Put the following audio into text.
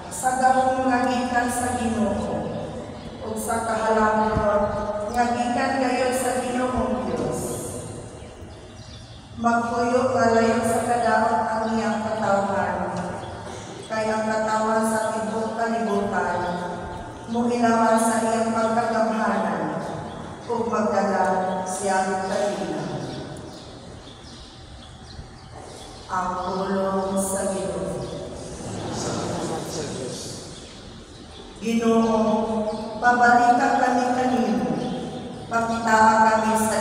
sa gawong nga gikan sa Ginoo ug sa kahalangon nga gikan kayo sa Ginoong Dios. Magpuyo nga layo sa kadaot ang iyang katawan, kay ang katawan sa tibok kalibutan muhilawan sa iyang pagkagamhanan ug magdala siyang kalina. Ang pulong sa Ginoo. Ginoo, pabalikan kami kanimo, pakitaan kami sa